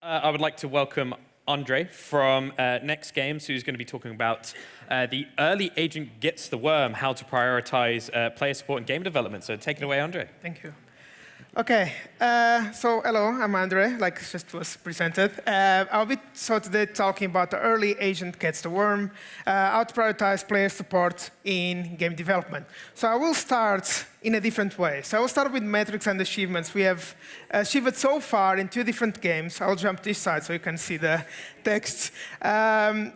I would like to welcome André from Next Games, who's going to be talking about the early agent gets the worm, how to prioritize player support and game development. So take it away, André. Thank you. Okay, so hello, I'm André, like just was presented. I'll be today talking about the early agent gets the worm, how to prioritize player support in game development. So I will start in a different way. So I will start with metrics and achievements. We have achieved so far in 2 different games. I'll jump this side so you can see the text.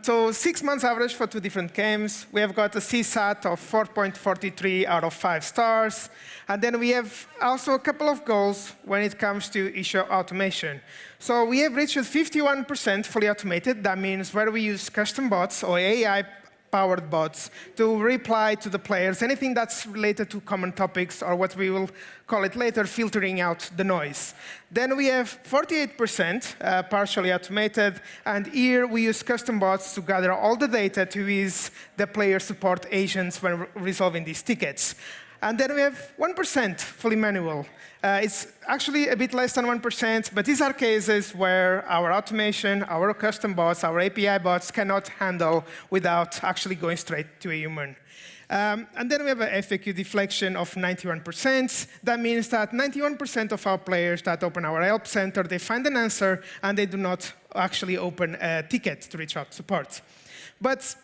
So 6 months average for 2 different games. We have got a CSAT of 4.43 out of 5 stars. And then we have also a couple of goals when it comes to issue automation. So we have reached 51% fully automated. That means where we use custom bots or AI-powered bots to reply to the players, anything that's related to common topics, or what we will call it later, filtering out the noise. Then we have 48% partially automated, and here we use custom bots to gather all the data to use the player support agents when resolving these tickets. And then we have 1% fully manual. It's actually a bit less than 1%, but these are cases where our automation, our custom bots, our API bots cannot handle without actually going straight to a human. And then we have an FAQ deflection of 91%. That means that 91% of our players that open our help center, they find an answer, and they do not actually open a ticket to reach out support. But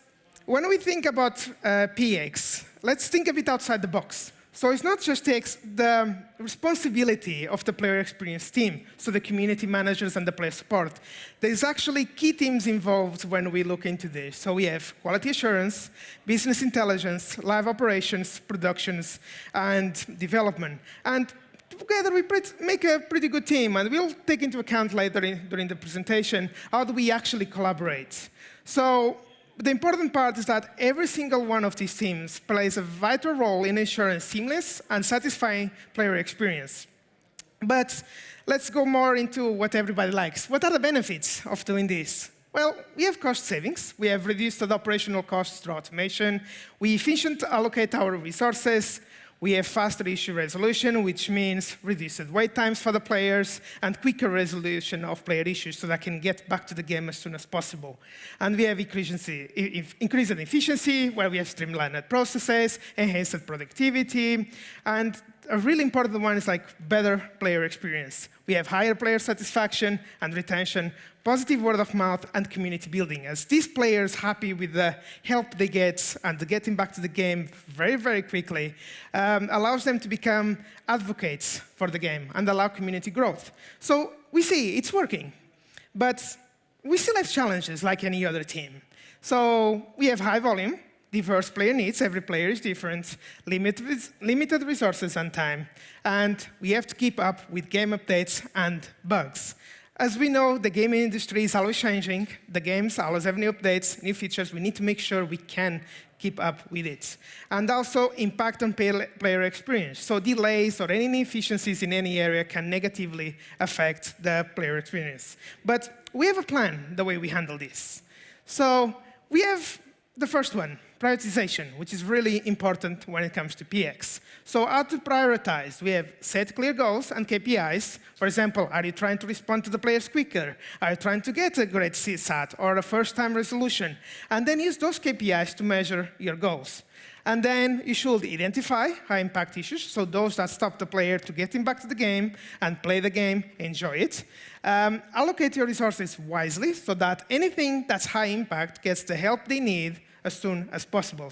when we think about PX, let's think a bit outside the box. So it's not just the responsibility of the player experience team, so the community managers and the player support. There's actually key teams involved when we look into this. So we have quality assurance, business intelligence, live operations, productions, and development. And together we make a pretty good team, and we'll take into account later during the presentation how do we actually collaborate. So the important part is that every single one of these teams plays a vital role in ensuring seamless and satisfying player experience. But let's go more into what everybody likes. What are the benefits of doing this? Well, we have cost savings. We have reduced the operational costs through automation. We efficiently allocate our resources. We have faster issue resolution, which means reduced wait times for the players and quicker resolution of player issues so that can get back to the game as soon as possible. And we have increased efficiency, where we have streamlined processes, enhanced productivity, and a really important one is like better player experience. We have higher player satisfaction and retention, positive word of mouth, and community building. As these players happy with the help they get and getting back to the game very, very quickly, allows them to become advocates for the game and allow community growth. So we see it's working, but we still have challenges like any other team. So we have high volume, diverse player needs, every player is different, limited resources and time, and we have to keep up with game updates and bugs. As we know, the gaming industry is always changing. The games always have new updates, new features. We need to make sure we can keep up with it. And also impact on player experience. So delays or any inefficiencies in any area can negatively affect the player experience. But we have a plan the way we handle this. So we have the first one, prioritization, which is really important when it comes to PX. So how to prioritize? We have set clear goals and KPIs. For example, are you trying to respond to the players quicker? Are you trying to get a great CSAT or a first-time resolution? And then use those KPIs to measure your goals. And then you should identify high-impact issues, so those that stop the player to getting back to the game and play the game, enjoy it. Allocate your resources wisely so that anything that's high impact gets the help they need as soon as possible.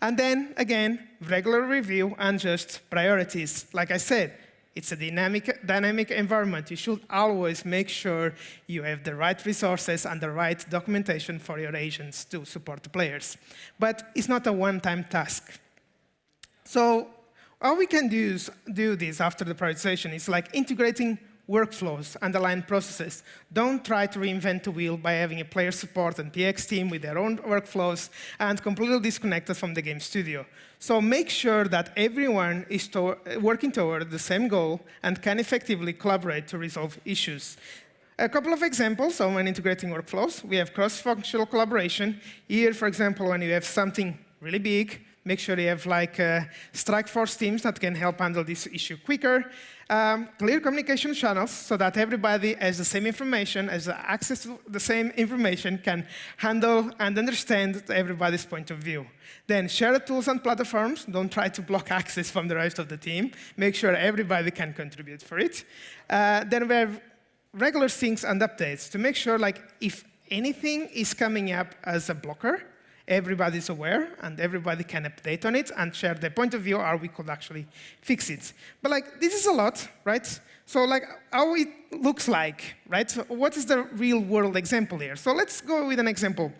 And then, again, regular review and just priorities. Like I said, it's a dynamic environment. You should always make sure you have the right resources and the right documentation for your agents to support the players. But it's not a one-time task. So how we can do this after the prioritization is like integrating workflows and aligned processes. Don't try to reinvent the wheel by having a player support and PX team with their own workflows and completely disconnected from the game studio. So make sure that everyone is working toward the same goal and can effectively collaborate to resolve issues. A couple of examples of when integrating workflows. We have cross-functional collaboration. Here, for example, when you have something really big, Make sure you have like strike force teams that can help handle this issue quicker. Clear communication channels so that everybody has the same information, has access to the same information, can handle and understand everybody's point of view. Then share the tools and platforms. Don't try to block access from the rest of the team. Make sure everybody can contribute for it. Then we have regular syncs and updates to make sure like if anything is coming up as a blocker, everybody's aware, and everybody can update on it and share their point of view, or we could actually fix it. But like, this is a lot, right? So like, how it looks like, right? So what is the real-world example here? So let's go with an example.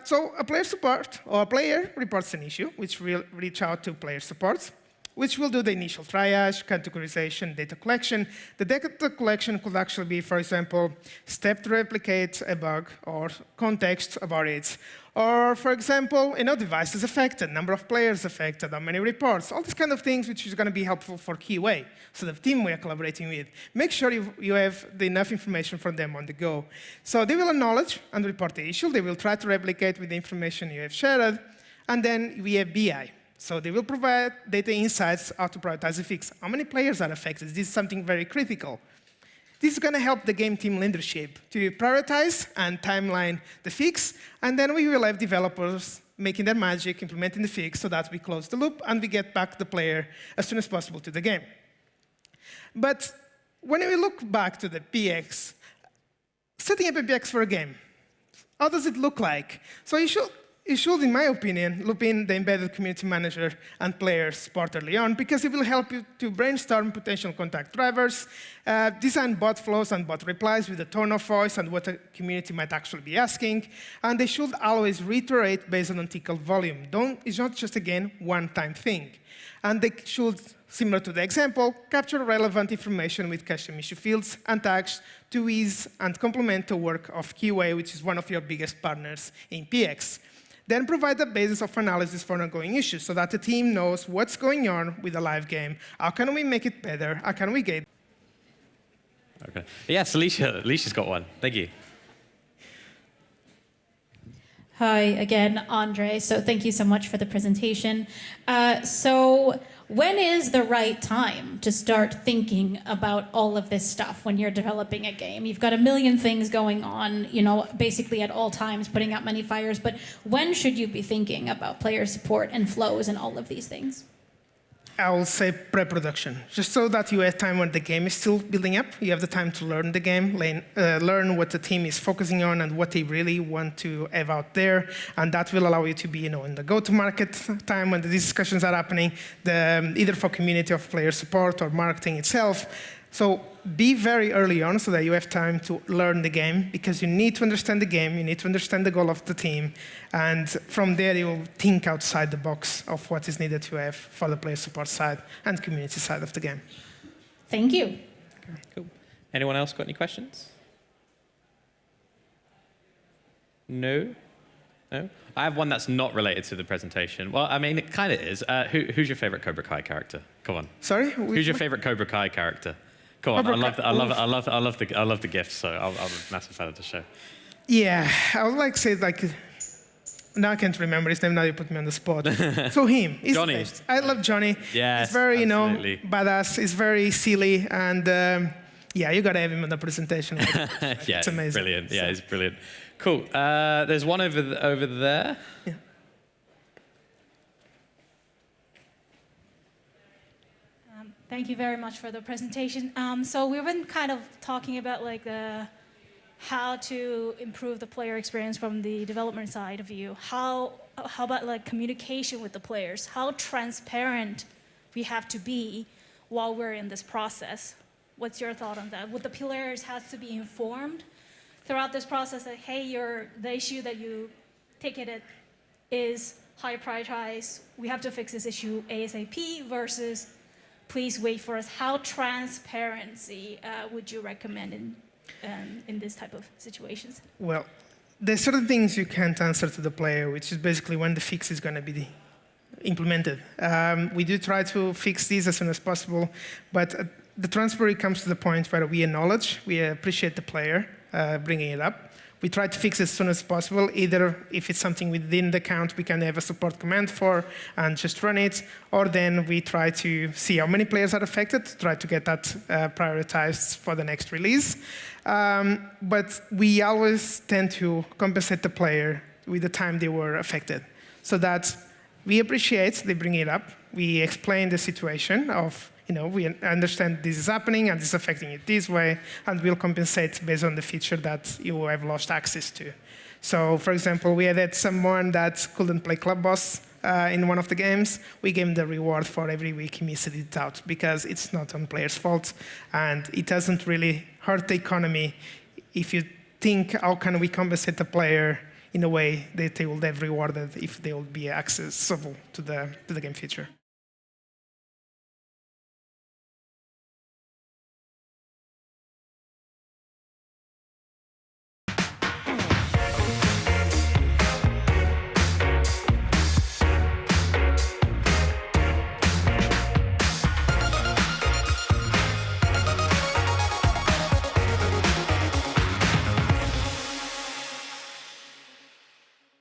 So a player support, or a player reports an issue, which will reach out to player support, which will do the initial triage, categorization, data collection. The data collection could actually be, for example, step to replicate a bug, or context about it. Or, for example, devices affected, number of players affected, how many reports, all these kind of things which is going to be helpful for QA. So the team we are collaborating with, make sure you have enough information from them on the go. So they will acknowledge and report the issue. They will try to replicate with the information you have shared. And then we have BI. So they will provide data insights how to prioritize the fix. How many players are affected? This is something very critical. This is going to help the game team leadership to prioritize and timeline the fix, and then we will have developers making their magic, implementing the fix so that we close the loop and we get back the player as soon as possible to the game. But when we look back to the PX, setting up a PX for a game, how does it look like? So you should, in my opinion, loop in the embedded community manager and player support early on, because it will help you to brainstorm potential contact drivers, design bot flows and bot replies with the tone of voice and what the community might actually be asking. And they should always reiterate based on tickled volume. It's not just, again, one-time thing. And they should, similar to the example, capture relevant information with custom issue fields and tags to ease and complement the work of QA, which is one of your biggest partners in PX. Then provide the basis of analysis for ongoing issues so that the team knows what's going on with the live game. How can we make it better? How can we get? Okay. Yes, Alicia's got one. Thank you. Hi again, Andre. So thank you so much for the presentation. So when is the right time to start thinking about all of this stuff when you're developing a game? You've got a million things going on, basically at all times, putting out many fires. But when should you be thinking about player support and flows and all of these things? I will say pre-production, just so that you have time when the game is still building up. You have the time to learn the game, learn what the team is focusing on and what they really want to have out there. And that will allow you to be in the go-to-market time when the discussions are happening, either for community of player support or marketing itself. So be very early on so that you have time to learn the game, because you need to understand the game, you need to understand the goal of the team, and from there you will think outside the box of what is needed to have for the player support side and community side of the game. Thank you. Okay, cool. Anyone else got any questions? No? No? I have one that's not related to the presentation. Well, I mean, it kind of is. Who's your favorite Cobra Kai character? Come on. Sorry? Who's your favorite Cobra Kai character? Come on, I love the gifts, so I'm a massive fan of the show. Yeah, I would like to say now I can't remember his name, now you put me on the spot. So him, he's Johnny. the best. I love Johnny. Yes, he's very, absolutely. badass, he's very silly, and yeah, you gotta have him on the presentation. Yeah, it's amazing. Brilliant. Yeah, he's brilliant. Cool. There's one over there. Yeah. Thank you very much for the presentation. So we've been kind of talking about how to improve the player experience from the development side of view. How about communication with the players? How transparent we have to be while we're in this process? What's your thought on that? Would the players have to be informed throughout this process that, hey, the issue that you ticketed is high prioritized, we have to fix this issue ASAP, versus please wait for us? How transparency would you recommend in this type of situations? Well, there's certain things you can't answer to the player, which is basically when the fix is going to be implemented. We do try to fix these as soon as possible, but the transparency comes to the point where we acknowledge, we appreciate the player bringing it up. we try to fix it as soon as possible. Either if it's something within the account, we can have a support command for and just run it, or then we try to see how many players are affected, try to get that prioritized for the next release. But we always tend to compensate the player with the time they were affected, so that we appreciate they bring it up. We explain the situation of, we understand this is happening and this is affecting you this way, and we'll compensate based on the feature that you have lost access to. So, for example, we had someone that couldn't play Club Boss in one of the games. We gave him the reward for every week he missed it out, because it's not on player's fault, and it doesn't really hurt the economy if you think, how can we compensate the player in a way that they would have rewarded if they would be accessible to the game feature.